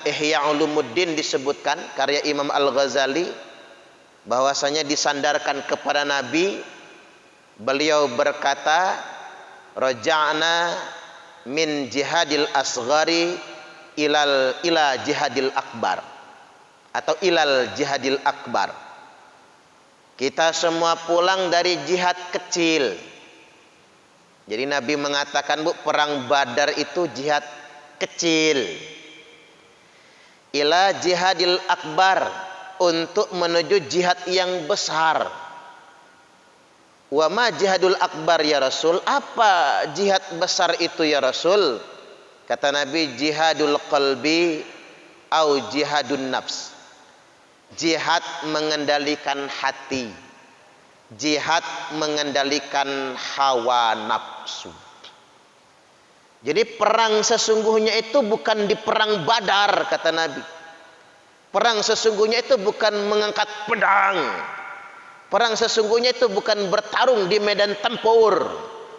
Ihya Ulumuddin disebutkan karya Imam Al-Ghazali bahwasanya disandarkan kepada Nabi, beliau berkata, raja'na min jihadil asghari ila jihadil akbar, atau ilal jihadil akbar. Kita semua pulang dari jihad kecil. Jadi Nabi mengatakan, Bu, perang Badar itu jihad kecil. Ila jihadil akbar, untuk menuju jihad yang besar. Wa ma jihadul akbar ya Rasul? Apa jihad besar itu ya Rasul? Kata Nabi, jihadul qalbi au jihadun nafs. Jihad mengendalikan hati, jihad mengendalikan hawa nafsu. Jadi perang sesungguhnya itu bukan di perang Badar, kata Nabi. Perang sesungguhnya itu bukan mengangkat pedang. Perang sesungguhnya itu bukan bertarung di medan tempur.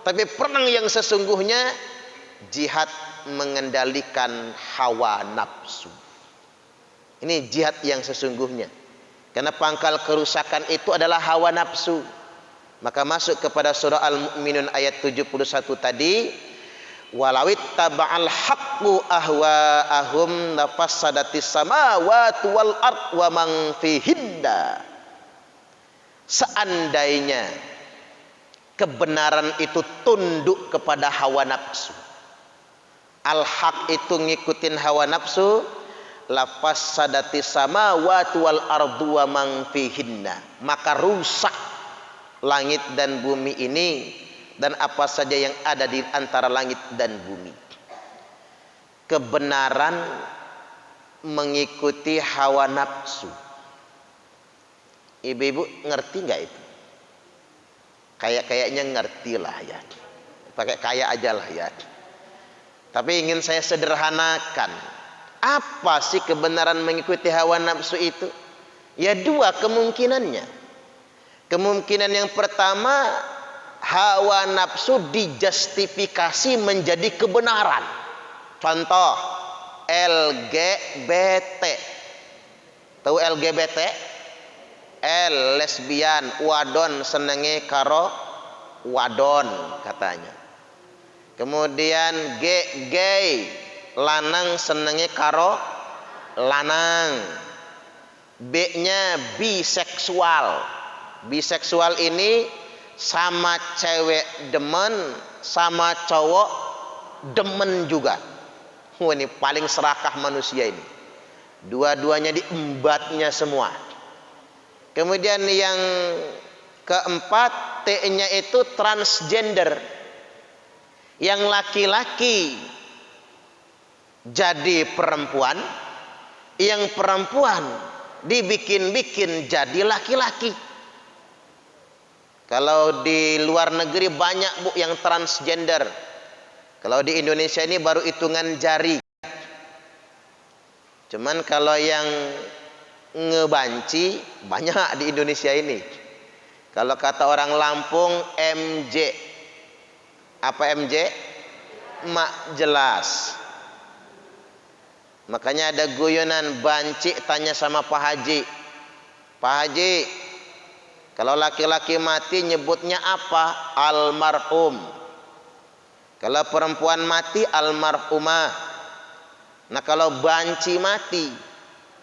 Tapi perang yang sesungguhnya jihad mengendalikan hawa nafsu. Ini jihad yang sesungguhnya. Karena pangkal kerusakan itu adalah hawa nafsu. Maka masuk kepada surah Al-Mu'minun ayat 71 tadi, walawit taba'al haqqu ahwa'ahum nafassadatis samawati wal ard wa man fihinna. Seandainya kebenaran itu tunduk kepada hawa nafsu, al-haq itu ngikutin hawa nafsu, lafassadatis samawati wal ardu wa man fihinna, maka rusak langit dan bumi ini dan apa saja yang ada di antara langit dan bumi. Kebenaran mengikuti hawa nafsu. Ibu-ibu ngerti nggak itu? Kayaknya ngerti lah ya. Pakai kayak aja lah ya. Tapi ingin saya sederhanakan. Apa sih kebenaran mengikuti hawa nafsu itu? Ya dua kemungkinannya. Kemungkinan yang pertama, hawa nafsu dijustifikasi menjadi kebenaran. Contoh, LGBT. Tahu LGBT? L lesbian, wadon senenge karo wadon katanya. Kemudian G gay, lanang senenge karo lanang. B-nya biseksual. Biseksual ini sama cewek demen, sama cowok demen juga. Wah, ini paling serakah manusia ini. Dua-duanya diembatnya semua. Kemudian yang keempat, T-nya itu transgender. Yang laki-laki jadi perempuan, yang perempuan dibikin-bikin jadi laki-laki. Kalau di luar negeri banyak, Bu, yang transgender. Kalau di Indonesia ini baru hitungan jari. Cuman kalau yang ngebanci banyak di Indonesia ini. Kalau kata orang Lampung, MJ. Apa MJ? Mak jelas. Makanya ada guyonan, banci tanya sama Pak Haji. Pak Haji, kalau laki-laki mati nyebutnya apa? Almarhum. Kalau perempuan mati, almarhumah. Nah kalau banci mati,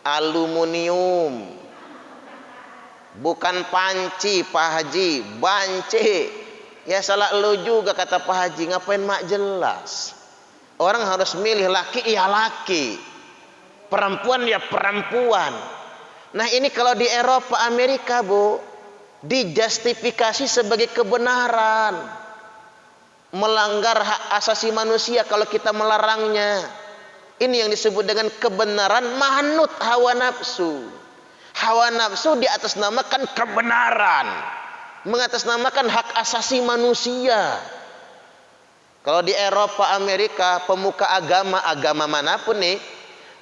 aluminium. Bukan panci Pak Haji, banci. Ya salah lu juga kata Pak Haji, ngapain mak jelas? Orang harus milih, laki ya laki, perempuan ya perempuan. Nah ini kalau di Eropa, Amerika, Bu, dijustifikasi sebagai kebenaran. Melanggar hak asasi manusia kalau kita melarangnya. Ini yang disebut dengan kebenaran manut hawa nafsu. Hawa nafsu diatasnamakan kebenaran, mengatasnamakan hak asasi manusia. Kalau di Eropa, Amerika, pemuka agama manapun nih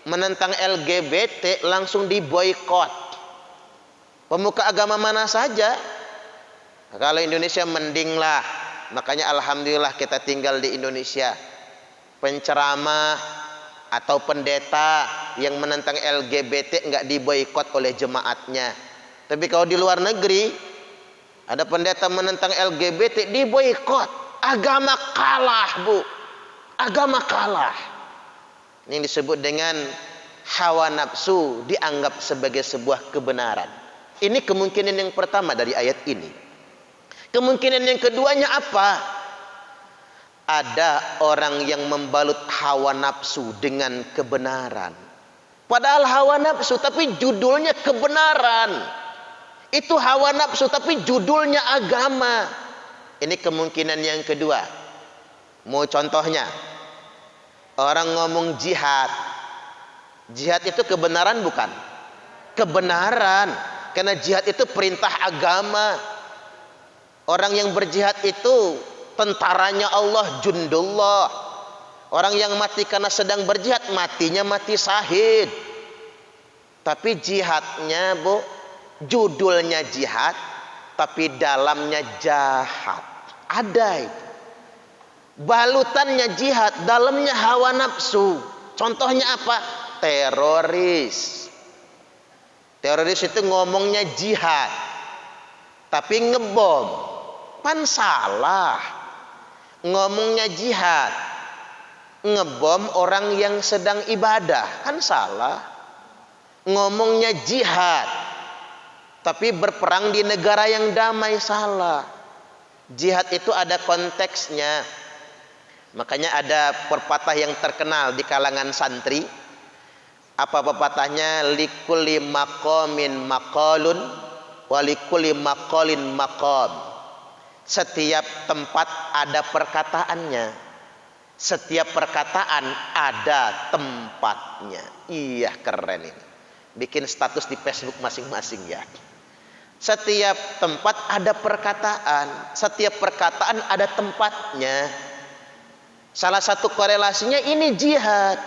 menentang LGBT langsung diboikot. Pemuka agama mana saja. Kalau Indonesia mending lah. Makanya alhamdulillah kita tinggal di Indonesia. Penceramah atau pendeta yang menentang LGBT nggak diboikot oleh jemaatnya. Tapi kalau di luar negeri ada pendeta menentang LGBT diboikot. Agama kalah, Bu. Agama kalah. Ini yang disebut dengan hawa nafsu dianggap sebagai sebuah kebenaran. Ini kemungkinan yang pertama dari ayat ini. Kemungkinan yang keduanya apa? Ada orang yang membalut hawa nafsu dengan kebenaran. Padahal hawa nafsu tapi judulnya kebenaran. Itu hawa nafsu tapi judulnya agama. Ini kemungkinan yang kedua. Mau contohnya? Orang ngomong jihad. Jihad itu kebenaran bukan? Kebenaran. Karena jihad itu perintah agama. Orang yang berjihad itu tentaranya Allah, jundullah. Orang yang mati karena sedang berjihad, matinya mati syahid. Tapi jihadnya, Bu, judulnya jihad, tapi dalamnya jahat. Ada itu. Balutannya jihad, dalamnya hawa nafsu. Contohnya apa? Teroris. Teroris itu ngomongnya jihad, tapi ngebom. Pan salah. Ngomongnya jihad, ngebom orang yang sedang ibadah, kan salah. Ngomongnya jihad, tapi berperang di negara yang damai, salah. Jihad itu ada konteksnya. Makanya ada pepatah yang terkenal di kalangan santri. Apa pepatahnya? Likulli maqamin maqalun wa likulli maqalin maqam. Setiap tempat ada perkataannya. Setiap perkataan ada tempatnya. Iya, keren ini. Bikin status di Facebook masing-masing ya. Setiap tempat ada perkataan. Setiap perkataan ada tempatnya. Salah satu korelasinya ini jihad.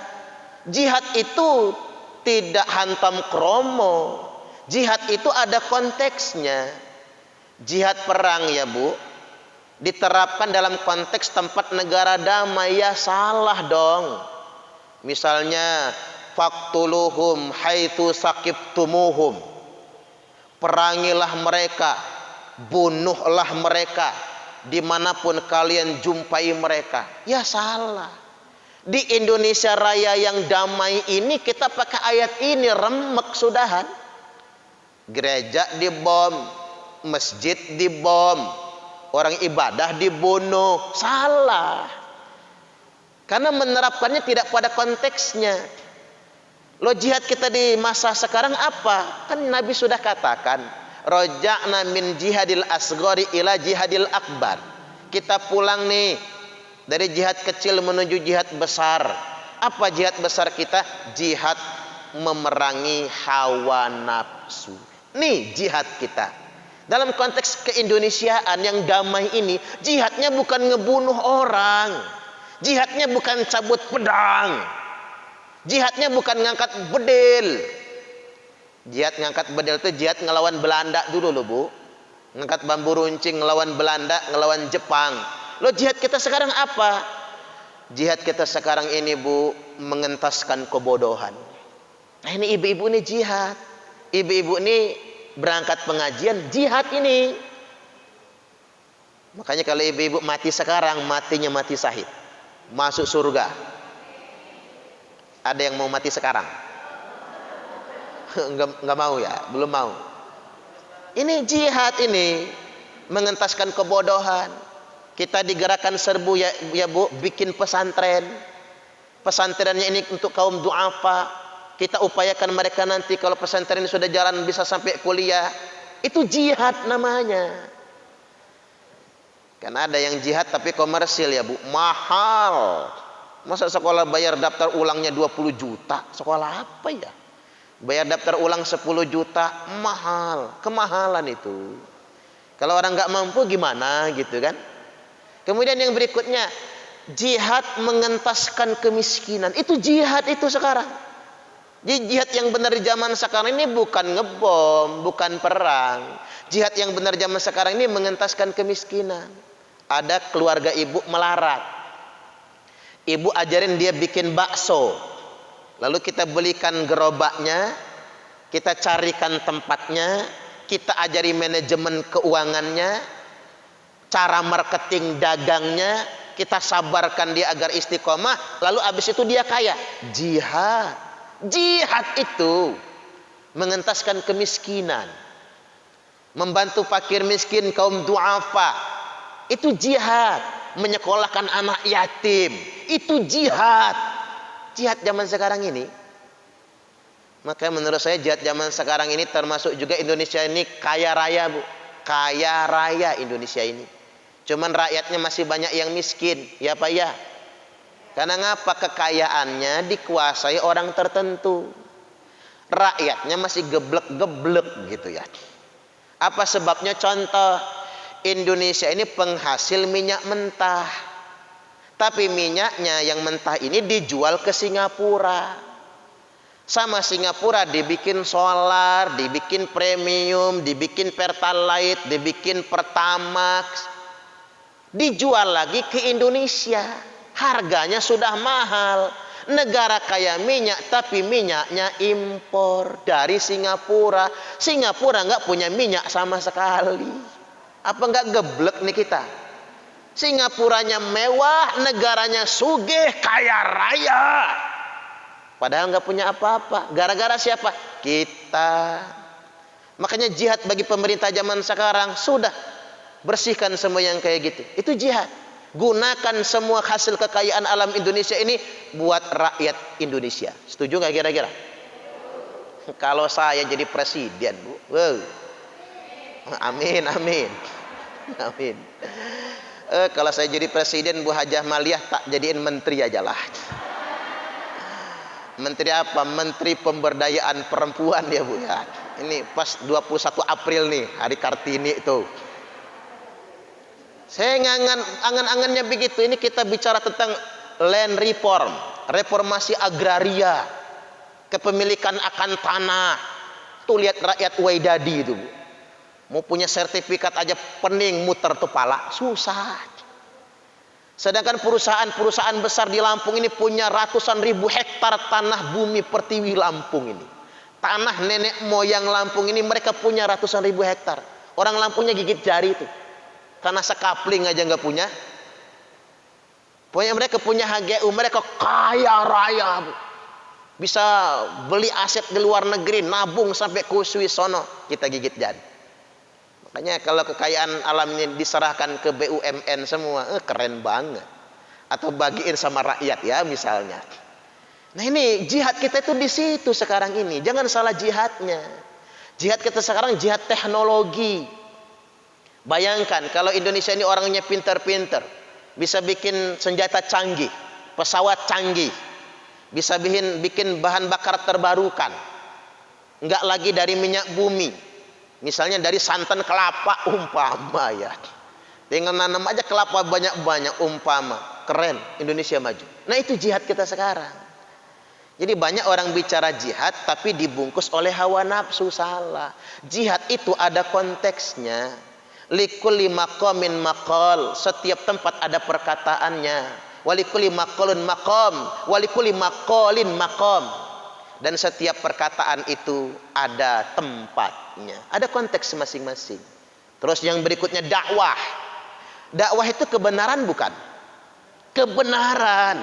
Jihad itu tidak hantam kromo. Jihad itu ada konteksnya. Jihad perang ya, Bu, diterapkan dalam konteks tempat negara damai, ya salah dong. Misalnya faqtuluhum haitsu saqibtumuhum. Perangilah mereka, bunuhlah mereka dimanapun kalian jumpai mereka. Ya salah. Di Indonesia Raya yang damai ini kita pakai ayat ini, remek sudahan. Gereja dibom, masjid dibom, orang ibadah dibunuh. Salah. Karena menerapkannya tidak pada konteksnya. Lo jihad kita di masa sekarang apa? Kan Nabi sudah katakan, roja'na min jihadil asghari ila jihadil akbar. Kita pulang nih dari jihad kecil menuju jihad besar. Apa jihad besar kita? Jihad memerangi hawa nafsu. Nih jihad kita. Dalam konteks keindonesiaan yang damai ini, jihadnya bukan ngebunuh orang. Jihadnya bukan cabut pedang. Jihadnya bukan ngangkat bedil. Jihad ngangkat bedil itu jihad ngelawan Belanda dulu loh, Bu. Ngangkat bambu runcing ngelawan Belanda, ngelawan Jepang. Lo jihad kita sekarang apa? Jihad kita sekarang ini, Bu, mengentaskan kebodohan. Nah, ini ibu-ibu ini jihad. Ibu-ibu ini berangkat pengajian, jihad ini. Makanya kalau ibu-ibu mati sekarang, matinya mati syahid, masuk surga. Ada yang mau mati sekarang? Enggak mau ya, belum mau. Ini jihad ini, mengentaskan kebodohan. Kita digerakkan serbu ya Bu, bikin pesantren. Pesantrennya ini untuk kaum duafa. Kita upayakan mereka nanti kalau pesantren ini sudah jalan bisa sampai kuliah. Itu jihad namanya. Karena ada yang jihad tapi komersil ya Bu, mahal. Masa sekolah bayar daftar ulangnya 20 juta? Sekolah apa ya? Bayar daftar ulang 10 juta, mahal. Kemahalan itu. Kalau orang nggak mampu gimana gitu kan? Kemudian yang berikutnya, jihad mengentaskan kemiskinan. Itu jihad itu sekarang. Jihad yang benar di zaman sekarang ini bukan ngebom, bukan perang. Jihad yang benar zaman sekarang ini mengentaskan kemiskinan. Ada keluarga ibu melarat. Ibu ajarin dia bikin bakso. Lalu kita belikan gerobaknya, kita carikan tempatnya, kita ajari manajemen keuangannya, cara marketing dagangnya, kita sabarkan dia agar istiqomah, lalu habis itu dia kaya. Jihad. Jihad itu mengentaskan kemiskinan, membantu fakir miskin, kaum duafa. Itu jihad. Menyekolahkan anak yatim. Itu jihad. Jihad zaman sekarang ini. Maka menurut saya jihad zaman sekarang ini termasuk juga Indonesia ini kaya raya, Bu. Kaya raya Indonesia ini. Cuman rakyatnya masih banyak yang miskin. Ya Pak ya. Karena ngapa? Kekayaannya dikuasai orang tertentu. Rakyatnya masih geblek-geblek gitu ya. Apa sebabnya? Contoh, Indonesia ini penghasil minyak mentah. Tapi minyaknya yang mentah ini dijual ke Singapura. Sama Singapura dibikin solar, dibikin premium, dibikin pertalite, dibikin pertamax. Dijual lagi ke Indonesia. Harganya sudah mahal. Negara kaya minyak, tapi minyaknya impor dari Singapura. Singapura nggak punya minyak sama sekali. Apa nggak geblek nih kita? Singapuranya mewah, negaranya sugih, kaya raya. Padahal nggak punya apa-apa. Gara-gara siapa? Kita. Makanya jihad bagi pemerintah zaman sekarang sudah bersihkan semua yang kayak gitu. Itu jihad. Gunakan semua hasil kekayaan alam Indonesia ini buat rakyat Indonesia. Setuju nggak kira-kira? Kalau saya jadi presiden, Bu. Wow. Amin, amin. Amin. Kalau saya jadi presiden, Bu Hajah Maliah tak jadiin menteri aja lah. Menteri apa? Menteri Pemberdayaan Perempuan ya, Bu ya. Ini pas 21 April nih, hari Kartini itu. Saya angan-angannya begitu. Ini kita bicara tentang land reform, reformasi agraria, kepemilikan akan tanah. Tuh lihat rakyat Waidadi itu, Bu. Mau punya sertifikat aja pening muter tuh pala, susah. Sedangkan perusahaan-perusahaan besar di Lampung ini punya ratusan ribu hektar tanah bumi pertiwi Lampung ini. Tanah nenek moyang Lampung ini mereka punya ratusan ribu hektar. Orang Lampungnya gigit jari itu. Tanah sekapling aja nggak punya. Pokoknya mereka punya HGU, mereka kaya raya, Bu. Bisa beli aset di luar negeri, nabung sampai ke Swiss sono, kita gigit jari. Makanya kalau kekayaan alam ini diserahkan ke BUMN semua, keren banget. Atau bagiin sama rakyat ya misalnya. Nah ini jihad kita itu di situ sekarang ini. Jangan salah jihadnya. Jihad kita sekarang jihad teknologi. Bayangkan kalau Indonesia ini orangnya pinter-pinter, bisa bikin senjata canggih, pesawat canggih, bisa bikin bahan bakar terbarukan, nggak lagi dari minyak bumi, misalnya dari santan kelapa umpama ya, tinggal nanam aja kelapa banyak-banyak umpama, keren Indonesia maju. Nah itu jihad kita sekarang. Jadi banyak orang bicara jihad tapi dibungkus oleh hawa nafsu, salah. Jihad itu ada konteksnya. Likulli maqamin maqal, setiap tempat ada perkataannya. Walikulli maqalun maqam, walikulli maqalin maqam. Dan setiap perkataan itu ada tempatnya, ada konteks masing-masing. Terus yang berikutnya dakwah. Dakwah itu kebenaran bukan? Kebenaran.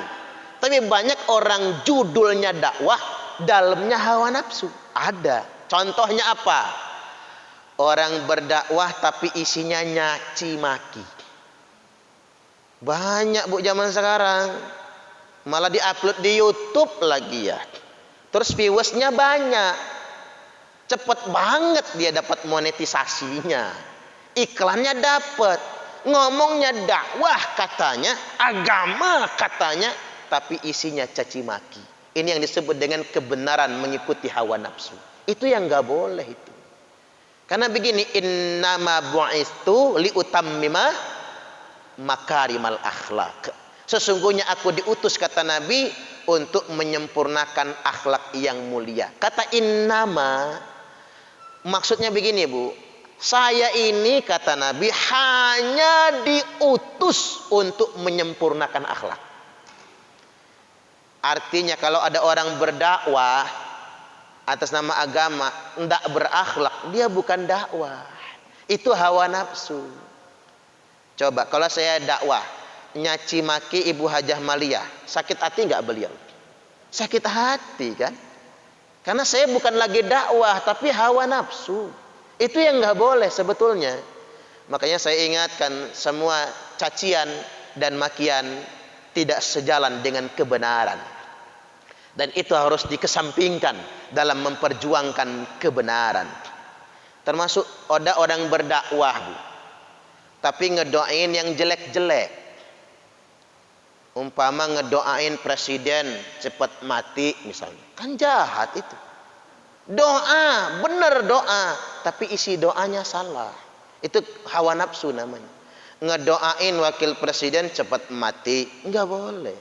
Tapi banyak orang judulnya dakwah, dalamnya hawa nafsu. Ada. Contohnya apa? Orang berdakwah tapi isinya nyaci maki. Banyak, Bu, zaman sekarang. Malah diupload di YouTube lagi ya. Terus viewersnya banyak. Cepet banget dia dapat monetisasinya. Iklannya dapat. Ngomongnya dakwah katanya, agama katanya, tapi isinya caci maki. Ini yang disebut dengan kebenaran mengikuti hawa nafsu. Itu yang nggak boleh itu. Karena begini, innama bu'istu liutammima makarimal akhlak. Sesungguhnya aku diutus, kata Nabi, untuk menyempurnakan akhlak yang mulia. Kata innama, maksudnya begini, Bu. Saya ini, kata Nabi, hanya diutus untuk menyempurnakan akhlak. Artinya kalau ada orang berdakwah atas nama agama tidak berakhlak, dia bukan dakwah. Itu hawa nafsu. Coba kalau saya dakwah nyaci maki Ibu Hajah Malia, sakit hati nggak beliau? Sakit hati kan? Karena saya bukan lagi dakwah tapi hawa nafsu. Itu yang nggak boleh sebetulnya. Makanya saya ingatkan, semua cacian dan makian tidak sejalan dengan kebenaran. Dan itu harus dikesampingkan dalam memperjuangkan kebenaran. Termasuk ada orang berdakwah, Bu, tapi ngedoain yang jelek-jelek. Umpama ngedoain presiden cepat mati misalnya. Kan jahat itu. Doa, bener doa, tapi isi doanya salah. Itu hawa nafsu namanya. Ngedoain wakil presiden cepat mati, enggak boleh.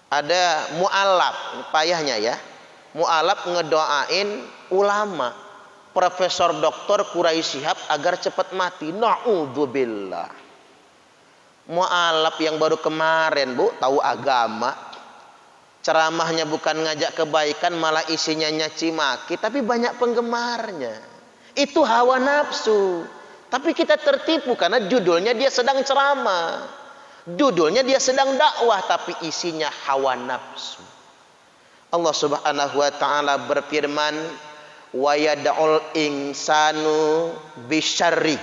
Ada mu'alaf, payahnya ya. Mu'alaf ngedoain ulama, Profesor Doktor Quraisy Shihab agar cepat mati. Na'udzubillah. Mu'alaf yang baru kemarin, Bu, tahu agama, ceramahnya bukan ngajak kebaikan, malah isinya nyaci maki, tapi banyak penggemarnya. Itu hawa nafsu. Tapi kita tertipu karena judulnya dia sedang ceramah, judulnya dia sedang dakwah, tapi isinya hawa nafsu. Allah Subhanahu wa taala berfirman, wa yad'ul insanu bisyarri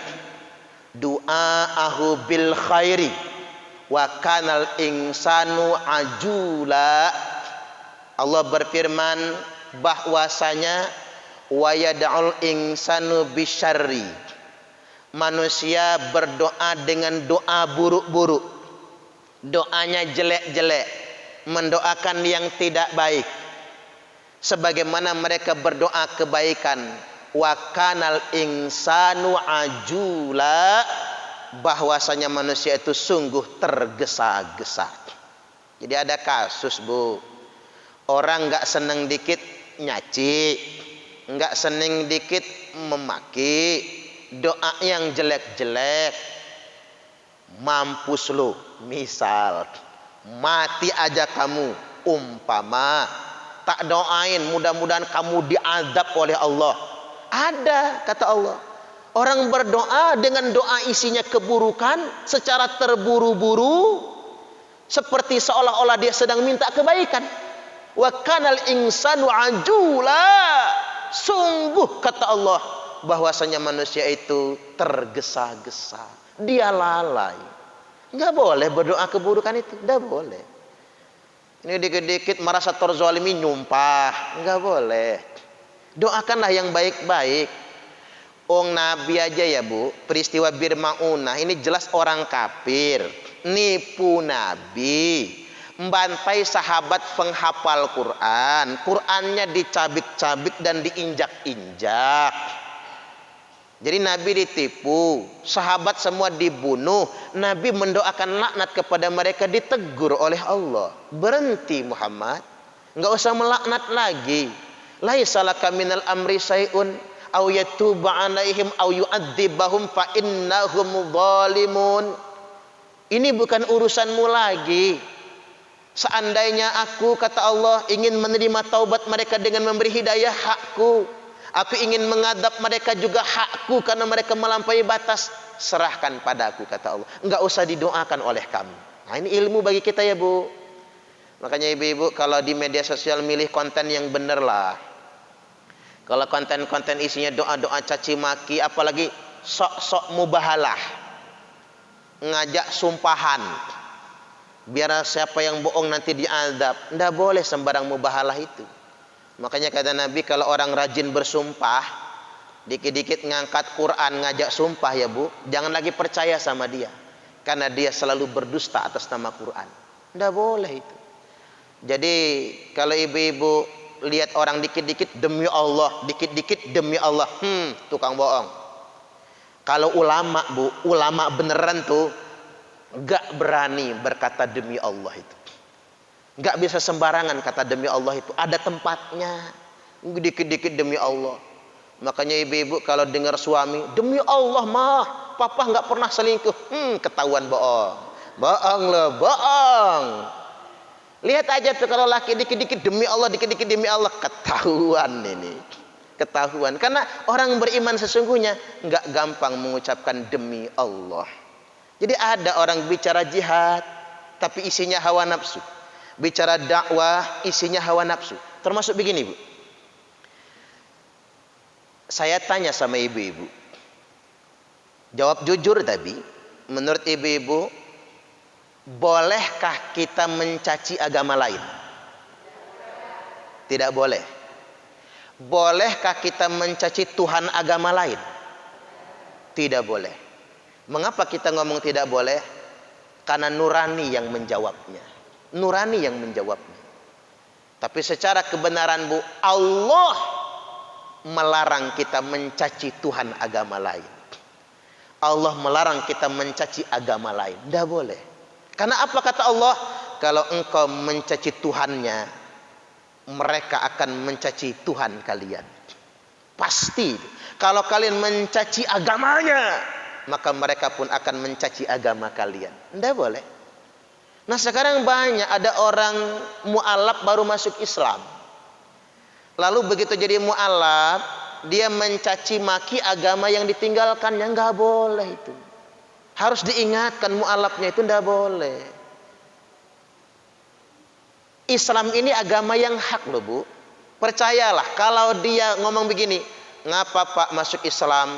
du'aahu bil khairi wa kanal insanu ajula. Allah berfirman bahwasanya wa yad'ul insanu bisyarri, manusia berdoa dengan doa buruk-buruk, doanya jelek-jelek, mendoakan yang tidak baik, sebagaimana mereka berdoa kebaikan. Wa kanal insanu ajula, bahwasanya manusia itu sungguh tergesa-gesa. Jadi ada kasus, Bu, orang nggak seneng dikit nyaci, nggak seneng dikit memaki, doa yang jelek-jelek, mampus lu, misal mati aja kamu, umpama, tak doain mudah-mudahan kamu diazab oleh Allah. Ada, kata Allah, orang berdoa dengan doa isinya keburukan secara terburu-buru, seperti seolah-olah dia sedang minta kebaikan. Wa kanal insanu ajula, sungguh kata Allah bahwasanya manusia itu tergesa-gesa, dia lalai. Enggak boleh berdoa keburukan itu, enggak boleh. Ini dikit-dikit merasa terzalimi nyumpah, enggak boleh. Doakanlah yang baik-baik. Nabi aja ya, Bu, peristiwa Bir Maunah ini jelas orang kafir, nipu Nabi, membantai sahabat penghafal Quran, Qurannya dicabik-cabik dan diinjak-injak. Jadi Nabi ditipu, sahabat semua dibunuh, Nabi mendoakan laknat kepada mereka, ditegur oleh Allah. Berhenti Muhammad, enggak usah melaknat lagi. Laisa laka minal amri syai'un aw yatuba 'alaihim aw yu'adzibahum fa innahum zalimun. Ini bukan urusanmu lagi. Seandainya aku, kata Allah, ingin menerima taubat mereka dengan memberi hidayah, hakku. Aku ingin mengadab mereka juga, hakku, karena mereka melampaui batas. Serahkan padaku, kata Allah. Enggak usah didoakan oleh kamu. Nah, ini ilmu bagi kita ya, Bu. Makanya ibu-ibu kalau di media sosial milih konten yang bener lah. Kalau konten-konten isinya doa-doa caci maki, apalagi sok-sok mubahalah, ngajak sumpahan, biar siapa yang bohong nanti diazab. Nggak boleh sembarang mubahalah itu. Makanya kata Nabi, kalau orang rajin bersumpah, dikit-dikit ngangkat Quran, ngajak sumpah ya, Bu, jangan lagi percaya sama dia, karena dia selalu berdusta atas nama Quran. Nggak boleh itu. Jadi kalau ibu-ibu lihat orang dikit-dikit demi Allah, dikit-dikit demi Allah, tukang bohong. Kalau ulama, Bu, ulama beneran tuh gak berani berkata demi Allah itu. Gak bisa sembarangan kata demi Allah itu, ada tempatnya. Dikit-dikit demi Allah. Makanya ibu-ibu kalau dengar suami, demi Allah mah papa gak pernah selingkuh, ketahuan bohong. Bohong loh, bohong. Lihat aja tuh kalau laki dikit-dikit demi Allah, dikit-dikit demi Allah, ketahuan ini. Ketahuan. Karena orang beriman sesungguhnya nggak gampang mengucapkan demi Allah. Jadi ada orang bicara jihad tapi isinya hawa nafsu. Bicara dakwah isinya hawa nafsu. Termasuk begini, Bu. Saya tanya sama ibu-ibu. Jawab jujur tapi, menurut ibu-ibu, bolehkah kita mencaci agama lain? Tidak boleh. Bolehkah kita mencaci Tuhan agama lain? Tidak boleh. Mengapa kita ngomong tidak boleh? Karena nurani yang menjawabnya. Nurani yang menjawabnya. Tapi secara kebenaran, Bu, Allah melarang kita mencaci Tuhan agama lain. Allah melarang kita mencaci agama lain. Tidak boleh. Karena apa kata Allah? Kalau engkau mencaci Tuhannya, mereka akan mencaci Tuhan kalian. Pasti. Kalau kalian mencaci agamanya, maka mereka pun akan mencaci agama kalian. Tidak boleh. Nah sekarang banyak ada orang mu'alaf baru masuk Islam. Lalu begitu jadi mu'alaf, dia mencaci maki agama yang ditinggalkannya. Nggak boleh itu. Harus diingatkan mu'alafnya itu tidak boleh. Islam ini agama yang hak loh, Bu. Percayalah kalau dia ngomong begini, ngapa Pak masuk Islam?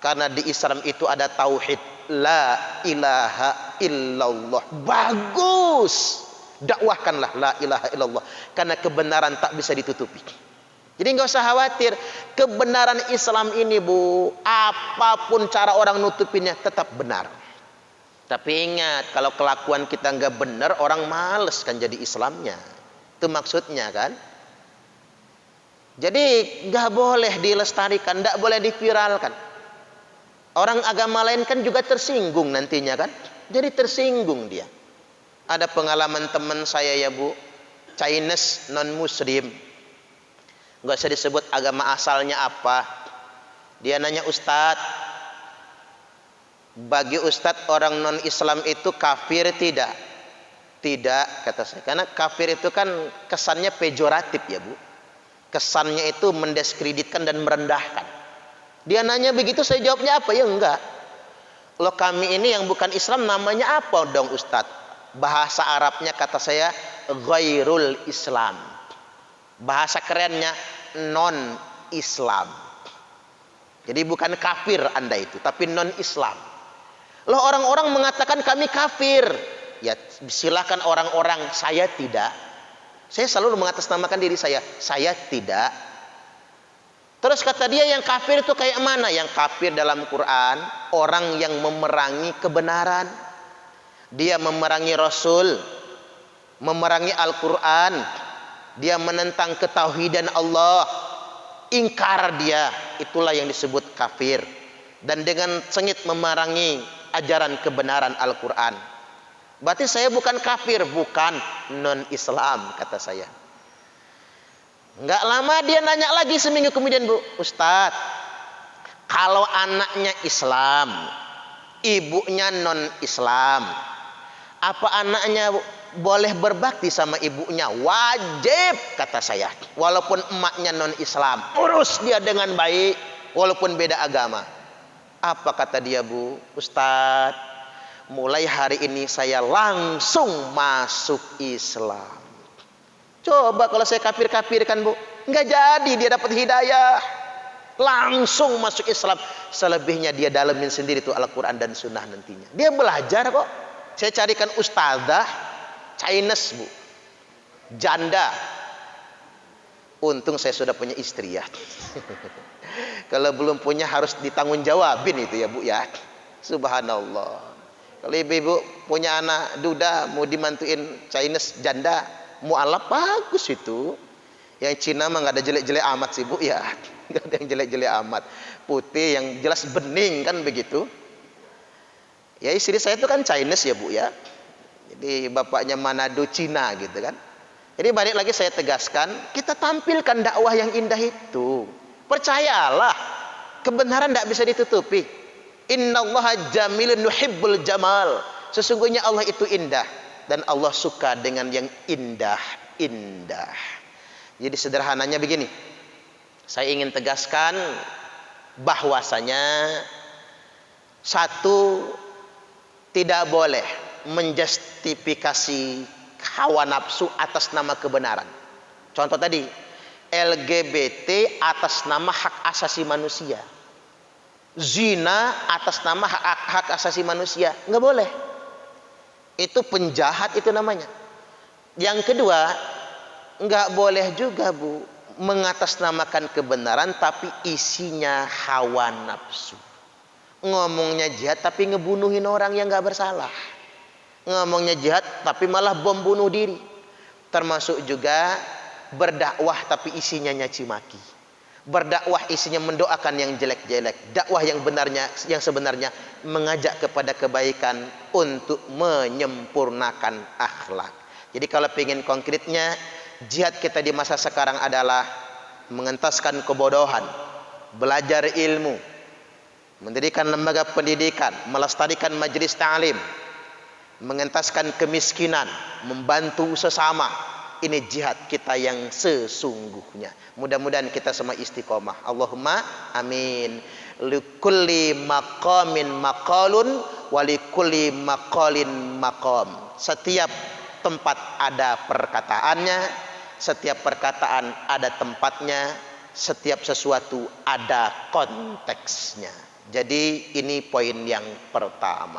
Karena di Islam itu ada tauhid, la ilaha illallah. Bagus. Dakwahkanlah la ilaha illallah, karena kebenaran tak bisa ditutupi. Jadi nggak usah khawatir, kebenaran Islam ini, Bu, apapun cara orang nutupinnya tetap benar. Tapi ingat, kalau kelakuan kita nggak benar, orang males kan jadi Islamnya. Itu maksudnya kan. Jadi nggak boleh dilestarikan, nggak boleh diviralkan. Orang agama lain kan juga tersinggung nantinya kan. Jadi tersinggung dia. Ada pengalaman teman saya ya, Bu, Chinese non Muslim. Nggak usah disebut agama asalnya apa. Dia nanya, Ustadz, bagi Ustadz orang non Islam itu kafir tidak? Tidak, kata saya. Karena kafir itu kan kesannya pejoratif ya, Bu. Kesannya itu mendiskreditkan dan merendahkan. Dia nanya begitu, saya jawabnya apa? Ya enggak. Loh, kami ini yang bukan Islam namanya apa dong Ustadz? Bahasa Arabnya kata saya ghairul Islam. Bahasa kerennya non Islam. Jadi bukan kafir Anda itu, tapi non Islam. Loh, orang-orang mengatakan kami kafir. Ya silakan orang-orang, saya tidak. Saya selalu mengatasnamakan diri saya tidak. Terus kata dia, yang kafir itu kayak mana? Yang kafir dalam Quran, orang yang memerangi kebenaran. Dia memerangi Rasul, memerangi Al-Quran, dia menentang ketauhidan Allah, ingkar dia, itulah yang disebut kafir. Dan dengan sengit memerangi ajaran kebenaran Al-Quran. Berarti saya bukan kafir, bukan non-Islam, kata saya. Nggak lama dia nanya lagi seminggu kemudian, Bu, Ustadz, kalau anaknya Islam, ibunya non-Islam, apa anaknya boleh berbakti sama ibunya? Wajib, kata saya. Walaupun emaknya non-Islam, urus dia dengan baik, walaupun beda agama. Apa kata dia, Bu? Ustadz, mulai hari ini saya langsung masuk Islam. Coba kalau saya kafir-kafirkan, Bu, nggak jadi dia dapat hidayah. Langsung masuk Islam. Selebihnya dia dalemin sendiri tuh Al-Quran dan Sunnah nantinya. Dia belajar kok. Saya carikan ustazah Chinese, Bu, janda. Untung saya sudah punya istri ya. Kalau belum punya harus ditanggung jawabin itu ya, Bu ya. Subhanallah. Kalau ibu-ibu punya anak duda mau dimantuin Chinese janda, mu'alaf, bagus itu. Yang Cina mah nggak ada jelek-jelek amat sih, Bu ya. Nggak ada yang jelek-jelek amat. Putih yang jelas bening kan begitu. Ya istri saya itu kan Chinese ya, Bu ya. Jadi bapaknya Manado Cina gitu kan. Jadi balik lagi saya tegaskan, kita tampilkan dakwah yang indah itu. Percayalah, kebenaran tidak bisa ditutupi. Innallaha jamilun nuhibbul jamal. Sesungguhnya Allah itu indah. dan Allah suka dengan yang indah-indah. Jadi sederhananya begini, saya ingin tegaskan bahwasanya satu, tidak boleh menjustifikasi hawa nafsu atas nama kebenaran. Contoh tadi, LGBT atas nama hak asasi manusia, zina atas nama hak asasi manusia, nggak boleh. Itu penjahat itu namanya. Yang kedua, nggak boleh juga Bu mengatasnamakan kebenaran tapi isinya hawa nafsu. Ngomongnya jihad tapi ngebunuhin orang yang nggak bersalah. Ngomongnya jihad tapi malah bom bunuh diri. Termasuk juga berdakwah tapi isinya nyaci maki. Berdakwah isinya mendoakan yang jelek-jelek. Dakwah yang sebenarnya mengajak kepada kebaikan untuk menyempurnakan akhlak. Jadi kalau ingin konkretnya, jihad kita di masa sekarang adalah mengentaskan kebodohan, belajar ilmu, mendirikan lembaga pendidikan, melestarikan majelis ta'lim, mengentaskan kemiskinan, membantu sesama. Ini jihad kita yang sesungguhnya. Mudah-mudahan kita semua istiqomah. Allahumma amin. Likulli maqamin maqalun wa likulli maqalin maqam. Setiap tempat ada perkataannya, setiap perkataan ada tempatnya, setiap sesuatu ada konteksnya. Jadi ini poin yang pertama.